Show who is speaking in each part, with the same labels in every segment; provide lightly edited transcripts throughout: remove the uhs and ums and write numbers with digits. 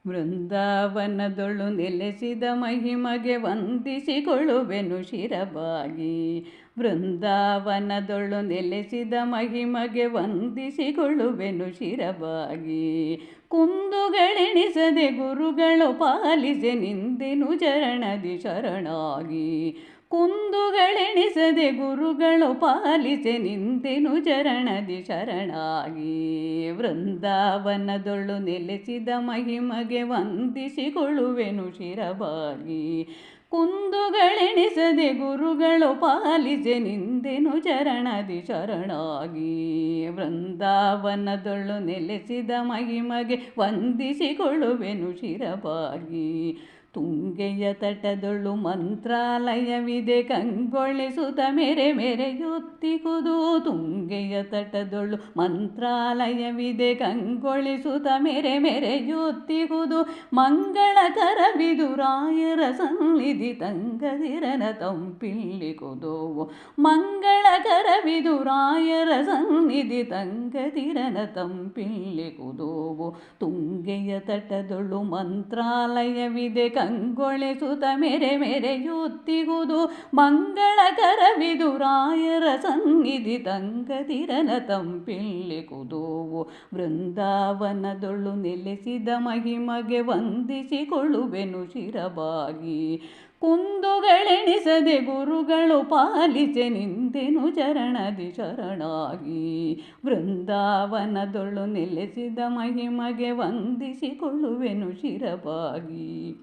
Speaker 1: ವೃಂದಾವನದೊಳು ನೆಲೆಸಿದ ಮಹಿಮಗೆ ವಂದಿಸಿಕೊಳ್ಳುವೆನು ಶಿರಬಾಗಿ. ವೃಂದಾವನದೊಳು ನೆಲೆಸಿದ ಮಹಿಮಗೆ ವಂದಿಸಿಕೊಳ್ಳುವೆನು ಶಿರಬಾಗಿ. ಕುಂದುಗಳೆಣಿಸದೆ ಗುರುಗಳು ಪಾಲಿಸೆ ನಿಂದೆನು ಚರಣದಿ ಶರಣಾಗಿ. ಕುಂದುಗಳೆಣಿಸದೆ ಗುರುಗಳು ಪಾಲಿಸೆ ನಿಂದೆನು ಚರಣದಿ ಶರಣಾಗಿ. ವೃಂದಾವನದೊಳು ನೆಲೆಸಿದ ಮಹಿಮಗೆ ವಂದಿಸಿಕೊಳ್ಳುವೆನು ಶಿರಬಾಗಿ. ಕುಂದುಗಳೆಣಿಸದೆ ಗುರುಗಳು ಪಾಲಿಸೆ ನಿಂದೆನು ಚರಣದಿ ಶರಣಾಗಿ. ವೃಂದಾವನದೊಳು ನೆಲೆಸಿದ ಮಹಿಮಗೆ ವಂದಿಸಿಕೊಳ್ಳುವೆನು ಶಿರಬಾಗಿ. ತುಂಗೆಯ ತಟದೊಳು ಮಂತ್ರಾಲಯವಿದೆ ಕಂಗೊಳಿಸುತ್ತ ಮೆರೆ ಮೆರೆಯುತ್ತಿಗುದು. ತುಂಗೆಯ ತಟದೊಳು ಮಂತ್ರಾಲಯವಿದೆ ಕಂಗೊಳಿಸುತ್ತ ಮೆರೆ ಮೆರೆಯುತ್ತಿಗುದು. ಮಂಗಳಕರವಿದು ರಾಯರ ಸನ್ನಿಧಿ ತಂಗದಿರನ ತಂಪಿಲ್ಲಿಗುದುವು. ಮಂಗಳಕರವಿದು ರಾಯರ ಸನ್ನಿಧಿ ತಂಗದಿರನ ತಂಪಿಲ್ಲಿಗುದುವು. ತುಂಗೆಯ ತಟದೊಳು ಮಂತ್ರಾಲಯವಿದೆ ಕಂಗೊಳಿಸುತ್ತ ಮೆರೆ ಮೆರೆಯುತ್ತಿಗುದು. ಮಂಗಳಕರವಿದು ರಾಯರ ಸನ್ನಿಧಿ ತಂಗದಿರನ ತಂಪಿಲ್ಲಿಗುದುವು. ವೃಂದಾವನದೊಳು ನೆಲೆಸಿದ ಮಹಿಮಗೆ ವಂದಿಸಿಕೊಳ್ಳುವೆನು ಶಿರಬಾಗಿ. ಕುಂದುಗಳೆಣಿಸದೆ ಗುರುಗಳು ಪಾಲಿಸೆ ನಿಂದೆನು ಚರಣದಿ ಶರಣಾಗಿ. ವೃಂದಾವನದೊಳು ನೆಲೆಸಿದ ಮಹಿಮಗೆ ವಂದಿಸಿಕೊಳ್ಳುವೆನು ಶಿರಬಾಗಿ.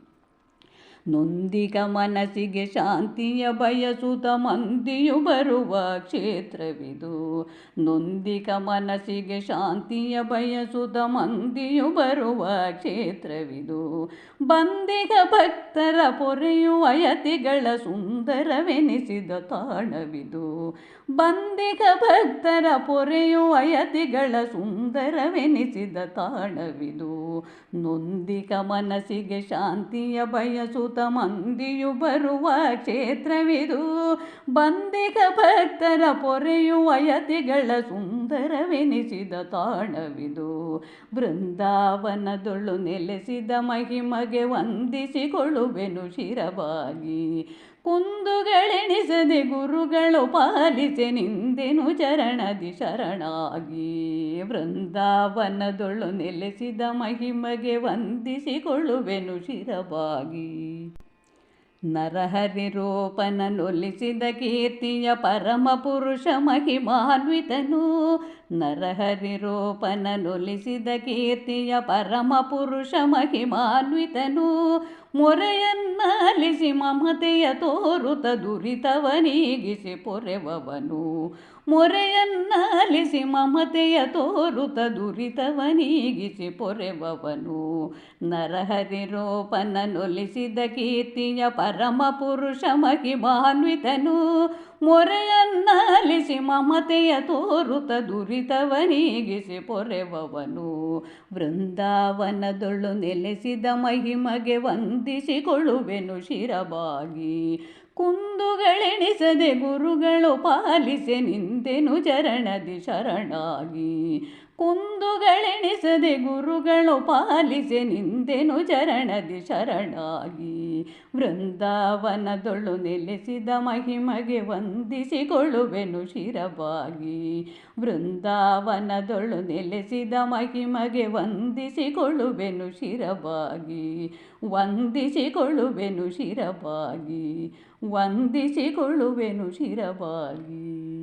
Speaker 1: ನೊಂದಿಗ ಮನಸ್ಸಿಗೆ ಶಾಂತಿಯ ಬಯಸುತ್ತ ಮಂದಿಯು ಬರುವ ಕ್ಷೇತ್ರವಿದು. ನೊಂದಿಗ ಮನಸ್ಸಿಗೆ ಶಾಂತಿಯ ಬಯಸುತ್ತ ಮಂದಿಯು ಬರುವ ಕ್ಷೇತ್ರವಿದು. ಬಂದಿಗ ಭಕ್ತರ ಪೊರೆಯುವ ಯತಿಗಳ ಸುಂದರವೆನಿಸಿದ ತಾಣವಿದು. ಬಂದಿಗ ಭಕ್ತರ ಪೊರೆಯುವ ಯತಿಗಳ ಸುಂದರವೆನಿಸಿದ ತಾಣವಿದು. ನೊಂದಿಗ ಮನಸ್ಸಿಗೆ ಶಾಂತಿಯ ಬಯಸುತ್ತ ಮಂದಿಯು ಬರುವ ಕ್ಷೇತ್ರವಿದು. ಬಂದಿಗ ಭಕ್ತರ ಪೊರೆಯುವ ಯತಿಗಳ ಸುಂದರವೆನಿಸಿದ ತಾಣವಿದು. ಬೃಂದಾವನದೊಳು ನೆಲೆಸಿದ ಮಹಿಮಗೆ ವಂದಿಸಿಕೊಳ್ಳುವೆನು ಶಿರಬಾಗಿ. ಕುಂದುಗಳೆಣಿಸದೆ ಗುರುಗಳು ಪಾಲಿಸೆ ನಿಂದೆನು ಚರಣದಿ ಶರಣಾಗಿ. ವೃಂದಾವನದೊಳು ನೆಲೆಸಿದ ಮಹಿಮಗೆ ವಂದಿಸಿಕೊಳ್ಳುವೆನು ಶಿರಬಾಗಿ. ನರಹರಿ ರೂಪನನೊಲಿಸಿದ ಕೀರ್ತಿಯ ಪರಮ ಪುರುಷ ಮಹಿಮಾನ್ವಿತನು. ನರಹರಿ ರೂಪನನೊಲಿಸಿದ ಕೀರ್ತಿಯ ಪರಮ ಪುರುಷ ಮಹಿಮಾನ್ವಿತನು. ಮೊರೆಯನ್ನಾಲಿಸಿ ಮಮತೆಯ ತೋರುತ ದುರಿತವ ನೀಗಿಸಿ ಪೊರೆವವನು. ಮೊರೆಯನ್ನಾಲಿಸಿ ಮಮತೆಯ ತೋರುತ ದುರಿತವ ನೀಗಿಸಿ ಪೊರೆವವನು. ನರಹರಿ ರೂಪನನೊಲಿಸಿದ ಕೀರ್ತಿಯ ಪರಮ ಪುರುಷ ಮಹಿಮಾನ್ವಿತನು. ಮೊರೆಯನ್ನಾಲಿಸಿ ಮಮತೆಯ ತೋರುತ ದುರಿತವ ನೀಗಿಸಿ ಪೊರೆವವನು. ವೃಂದಾವನದೊಳು ನೆಲೆಸಿದ ಮಹಿಮಗೆ ವಂದಿಸಿಕೊಳ್ಳುವೆನು ಶಿರಬಾಗಿ. ಕುಂದುಗಳೆಣಿಸದೆ ಗುರುಗಳು ಪಾಲಿಸೆ ನಿಂದೆನು ಚರಣದಿ ಶರಣಾಗಿ. ಕುಂದುಗಳೆಣಿಸದೆ ಗುರುಗಳು ಪಾಲಿಸೆ ನಿಂದೆನು ಚರಣದಿ ಶರಣಾಗಿ. ವೃಂದಾವನದೊಳು ನೆಲೆಸಿದ ಮಹಿಮಗೆ ವಂದಿಸಿಕೊಳ್ಳುವೆನು ಶಿರಬಾಗಿ. ವೃಂದಾವನದೊಳು ನೆಲೆಸಿದ ಮಹಿಮಗೆ ವಂದಿಸಿಕೊಳ್ಳುವೆನು ಶಿರಬಾಗಿ. ವಂದಿಸಿಕೊಳ್ಳುವೆನು ಶಿರಬಾಗಿ. ವಂದಿಸಿಕೊಳ್ಳುವೆನು ಶಿರಬಾಗಿ.